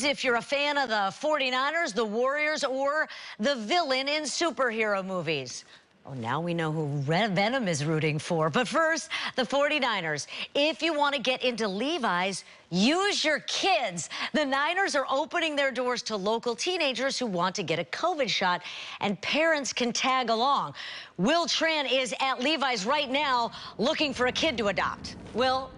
If you're a fan of the 49ers, the Warriors, or the villain in superhero movies. Oh, now we know who Venom is rooting for. But first, the 49ers. If you want to get into Levi's, use your kids. The Niners are opening their doors to local teenagers who want to get a COVID shot, and parents can tag along. Will Tran is at Levi's right now looking for a kid to adopt. Will?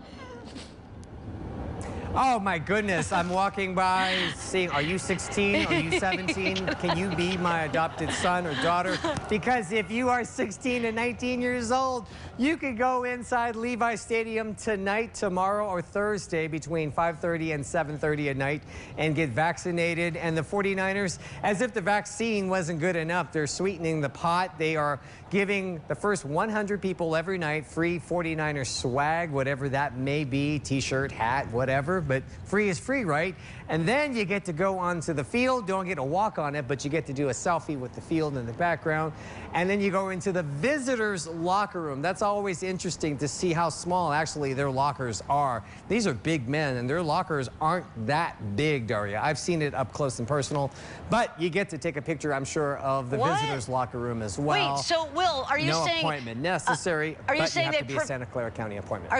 Oh my goodness, I'm walking by seeing, are you 16? Are you 17? Can you be my adopted son or daughter? Because if you are 16 and 19 years old, you could go inside Levi Stadium tonight, tomorrow, or Thursday between 5:30 and 7:30 at night and get vaccinated. And the 49ers, as if the vaccine wasn't good enough, they're sweetening the pot. They are giving the first 100 people every night free 49ers swag, whatever that may be, t-shirt, hat, whatever. But free is free, right? And then you get to go onto the field. Don't get to walk on it, but you get to do a selfie with the field in the background. And then you go into the visitors' locker room. That's always interesting to see how small actually their lockers are. These are big men, and their lockers aren't that big, Darya. I've seen it up close and personal. But you get to take a picture, I'm sure, of the visitors' locker room as well. Wait, so Will, are you saying... No appointment necessary, are you but saying you have to be a Santa Clara County appointment.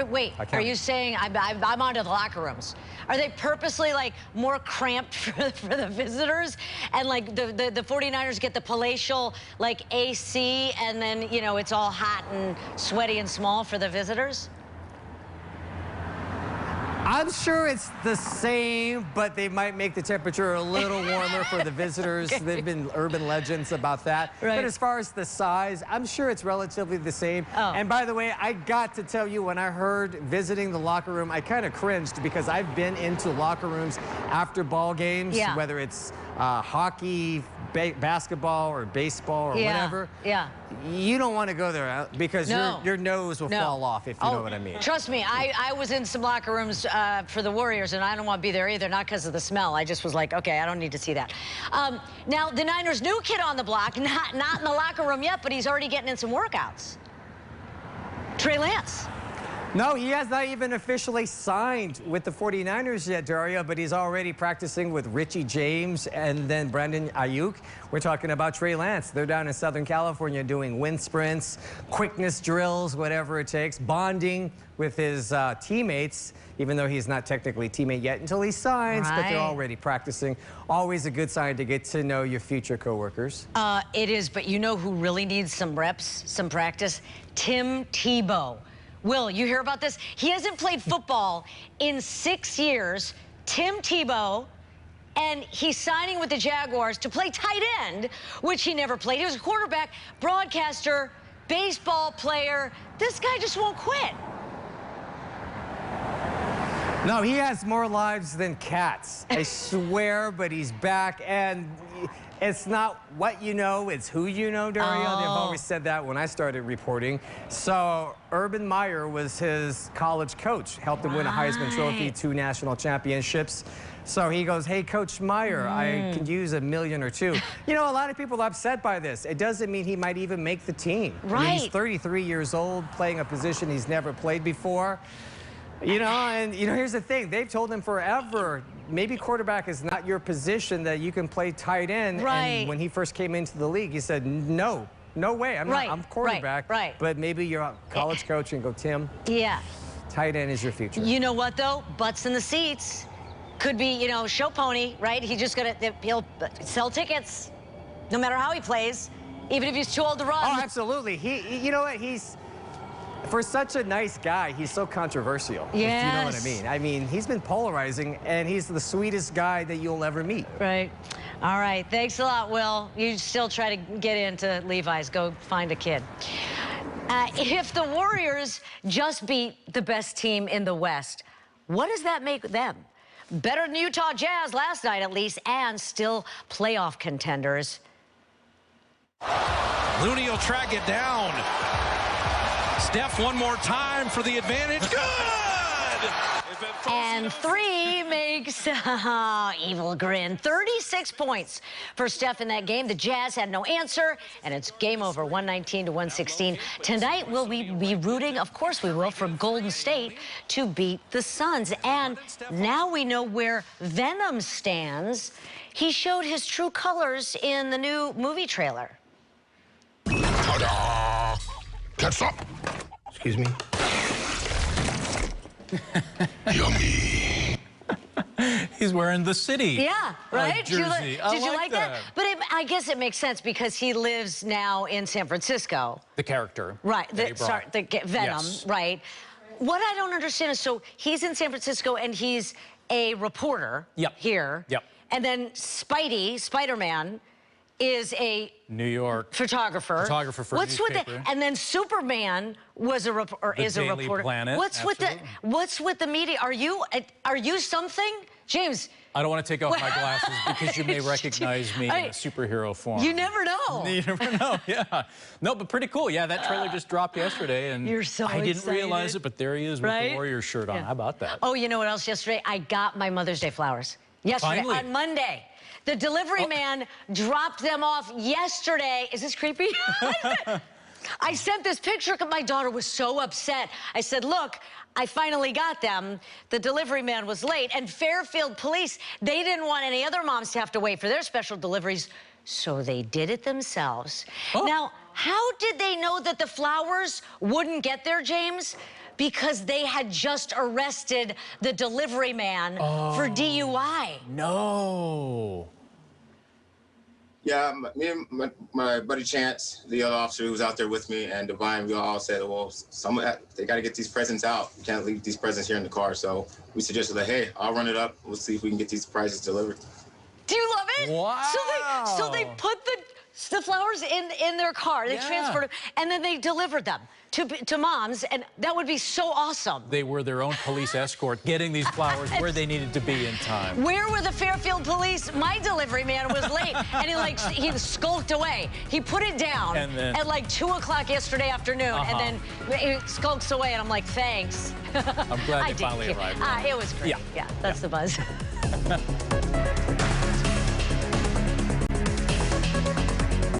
Are you saying, I'm onto the locker rooms. Are they purposely, like, more cramped for the visitors? And, like, the 49ers get the palatial, like, AC, and then, you know, it's all hot and sweaty and small for the visitors? I'm sure it's the same, but they might make the temperature a little warmer for the visitors. Okay. They've been urban legends about that. Right. But as far as the size, I'm sure it's relatively the same. Oh. And by the way, I got to tell you, when I heard visiting the locker room, I kind of cringed because I've been into locker rooms after ball games, whether it's hockey, basketball, or baseball, or whatever. Yeah. You don't want to go there because your nose will fall off, if you know what I mean. Trust me, I was in some locker rooms for the Warriors, and I don't want to be there either, not because of the smell. I just was like, okay, I don't need to see that. Now, the Niners' new kid on the block, not in the locker room yet, but he's already getting in some workouts. Trey Lance. No, he has not even officially signed with the 49ers yet, Darya, but he's already practicing with Richie James and then Brandon Ayuk. We're talking about Trey Lance. They're down in Southern California doing wind sprints, quickness drills, whatever it takes, bonding with his teammates, even though he's not technically a teammate yet until he signs, but they're already practicing. Always a good sign to get to know your future coworkers. It is, but you know who really needs some reps, some practice? Tim Tebow. Will, you hear about this? He hasn't played football in 6 years. Tim Tebow, and he's signing with the Jaguars to play tight end, which he never played. He was a quarterback, broadcaster, baseball player. This guy just won't quit. No, he has more lives than cats. I swear, but he's back, and it's not what you know, it's who you know, Darya. They've always said that when I started reporting. So Urban Meyer was his college coach, helped him win a Heisman Trophy, 2 national championships. So he goes, hey, Coach Meyer, I could use $1 million or $2 million. You know, a lot of people are upset by this. It doesn't mean he might even make the team. Right. I mean, he's 33 years old, playing a position he's never played before. You know, and, you know, here's the thing. They've told him forever, maybe quarterback is not your position, that you can play tight end. Right. And when he first came into the league, he said, no way. I'm quarterback. Right. But maybe you're a college coach and go, Tim. Yeah. Tight end is your future. You know what, though? Butts in the seats. Could be, you know, show pony, right? He'll sell tickets no matter how he plays, even if he's too old to run. Oh, absolutely. You know what? For such a nice guy, he's so controversial, if you know what I mean. I mean, he's been polarizing, and he's the sweetest guy that you'll ever meet. Right. All right. Thanks a lot, Will. You still try to get into Levi's. Go find a kid. If the Warriors just beat the best team in the West, what does that make them? Better than Utah Jazz last night, at least, and still playoff contenders. Looney will track it down. Steph one more time for the advantage. Good! And 3 makes evil grin. 36 points for Steph in that game. The Jazz had no answer, and it's game over, 119 to 116. Tonight, will we be rooting? Of course we will, for Golden State to beat the Suns. And now we know where Venom stands. He showed his true colors in the new movie trailer. Ta-da! Catch up! Excuse me? Yummy. He's wearing the city. Yeah, right? Jersey. Did you like that? But I guess it makes sense because he lives now in San Francisco. The character. Right, the Venom, yes. right. What I don't understand is, so he's in San Francisco and he's a reporter here. Yep. And then Spider-Man, is a New York photographer. For a newspaper. And then Superman was a is a Daily reporter. Planet, What's with the media? Are you something, James? I don't want to take off my glasses because you may recognize me in a superhero form. You never know. You never know. Yeah. No, but pretty cool. Yeah, that trailer just dropped yesterday, and You're so I didn't excited. realize it, but there he is with the Warriors shirt on. How about that? Oh, you know what else? Yesterday, I got my Mother's Day flowers. Yesterday, Finally. on Monday. The delivery man dropped them off yesterday. Is this creepy? I sent this picture because my daughter was so upset. I said, look, I finally got them. The delivery man was late. And Fairfield police, they didn't want any other moms to have to wait for their special deliveries, so they did it themselves. Now, how did they know that the flowers wouldn't get there, James? Because they had just arrested the delivery man for DUI. No. Yeah, me and my buddy Chance, the other officer who was out there with me, and Divine, we all said, well, they got to get these presents out. You can't leave these presents here in the car. So we suggested, like, hey, I'll run it up. We'll see if we can get these prizes delivered. Do you love it? Wow. So they put the flowers in their car. They transported them, and then they delivered them to moms, and that would be so awesome. They were their own police escort, getting these flowers where they needed to be in time. Where were the Fairfield police? My delivery man was late, and he skulked away. He put it down at like 2 o'clock yesterday afternoon, and then he skulks away, and I'm like, thanks. I'm glad they finally arrived. It was great. Yeah, that's the buzz.